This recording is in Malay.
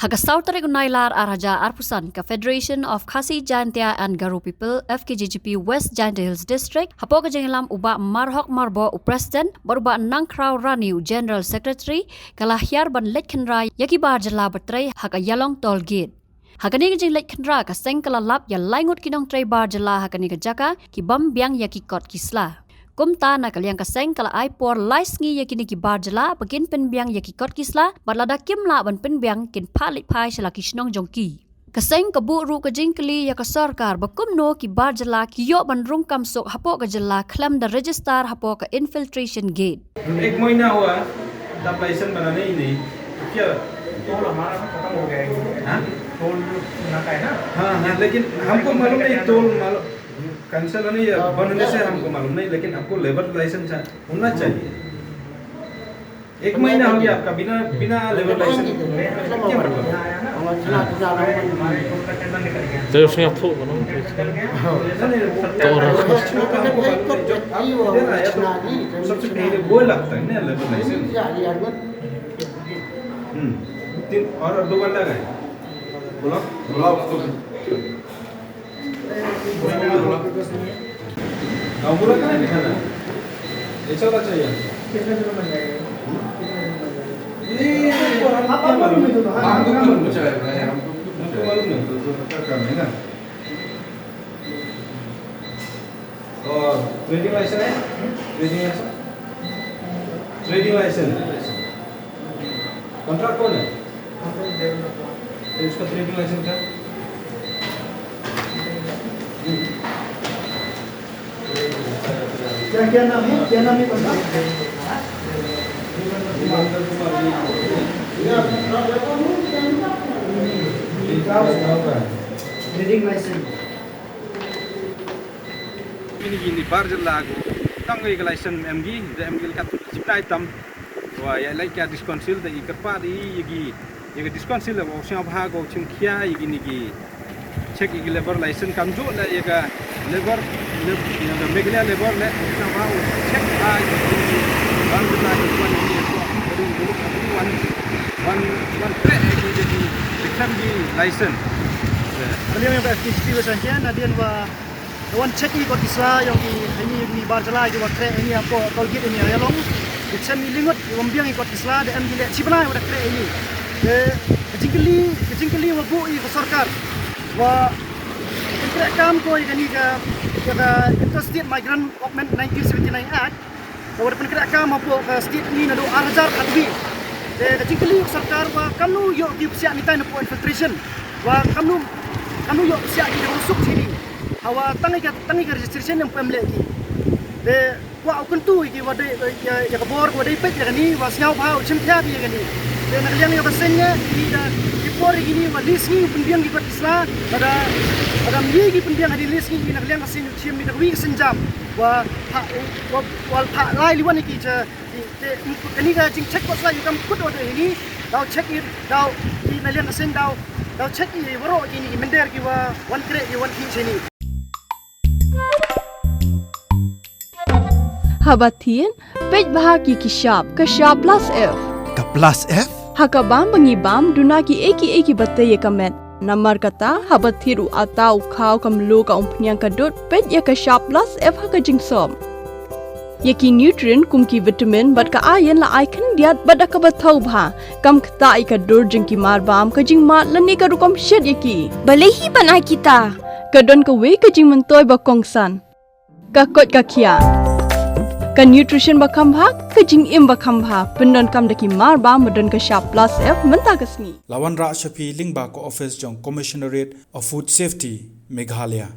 Haga Southern Nailar Araja Arpusan ka Federation of Khasi Jaintia and Garo People FKJGP West Jaintia Hills District hapo ka jenglam uba marhok marbo u President baruba nangkrau raniu General Secretary kala Hiar ban let Khynra yaki bar Jylla batray haga Īalong toll gate. Hakani ka jeng let Khynra ka seng kala lap ya laingut kinong tray bar Jylla hakani ka jaka ki bam Biang yaki kot kisla. Kumta na kaliang kaseng kala ay por lais ngi yakini ki bar Jylla bagin pen Biang yaki kot kisla balada kimla ban pen Biang kin palit pai shala kisnong jongki. Kaseng kabu ru ka jingkli ya ka sarkar bakum no ki bar Jylla ki yo ban rung kam sok hapo ka Jylla claim the register hapo ka infiltration gate. एक महीना हुआ तब लाइसेंस बनाने ही नहीं क्या टोल हमारा खत्म हो गया है टोल नाका है ना हाँ लेकिन हमको मालूम नहीं टोल मालूम कैंसिल नहीं बनने से हमको मालूम नहीं लेकिन आपको लेबर लाइसेंस होना चाहिए एक महीना हो गया आपका बिना बिना लेबर लाइसेंस क्या मतलब तो उसमें आपको सबसे पहले वो लगता है ना लेबर लाइसेंस तीन और 2 बार लगा है बुलाओ गाँव पूरा कहाँ दिखाना ऐसा होना चाहिए कितना दिन बन जाएगा हमको मालूम नहीं क्या करना है ना और ट्रेडिंग लाइसेंस है ट्रेडिंग लाइसेंस कॉन्ट्रैक्ट कौन है तो उसका ट्रेडिंग लाइसेंस क्या क्या नाम है बंदा trading licence ini bar Jylla ko tang ei license MG the MG kat supply tam wa ya lai kya disconsil the ikarpa di yegi disconsil wa sing bha go chim khia yegi ni gi check yegi labor license kam jo la yega labor the Meghalaya labor le sing bha check ba bar Jylla ko one pre yegi exam gi license beliau yang FKJGP Western Adian wa wan check ikut kisah yang ini bar Jylla itu waktu ini apa tol gate ini Īalong kita ni lingut Biang ikut kisah dan kita cipna waktu ini kecingkeli wabu ikut sarkar wa kita kam ko ini ke Interstate Migrant Amendment 1979 Act wa kita kam apa ke state ni nado arajar adbi kecingkeli sarkar wa kamu yo di siap minta napo infiltration wa kamu yo siap di rusuk sini hawa tangi registration yang pemle ki de wa kuntu ki wade ya kabor wade pet ya ni wa siau phau chim thya bi ya ni de nakliang ya basennya di por gini wa lisni pendiang di kot isla ada mi ki pendiang di lisni ki nakliang asin chim mi wi senjam wa wal pha lai liwan ki cha ini ga jing check ko sai kam kut wade ini dau check it dau di nakliang asin dau check i waro ki ni mender ki wa one crate ki one ki sini Habatin, pej bahagi ki shop plus F. Ka plus F? Hakabam bangibam duna ki eki batay kamet. Namar kata habathiru atau kau kamlu ka umpnyang kadut pej ya ka shop plus F haka jingsom. Yaki nutrient kum ki vitamin bat ka ayan la icon diat bat ka bathau bha kam kta ka dur jingki marbam ka jingma lani ka rukom shed yaki. Balehi banai kita. Kadon ka we ka jing mentoy ba kongsan. Ka kot ka kia. Ka nutrition ba khambha ka jing im ba khambha pendon kam daki marba modon ka shop plus F menta kasni. Lawan Ra Shafi Lingba ko office jong Commissionerate of Food Safety Meghalaya.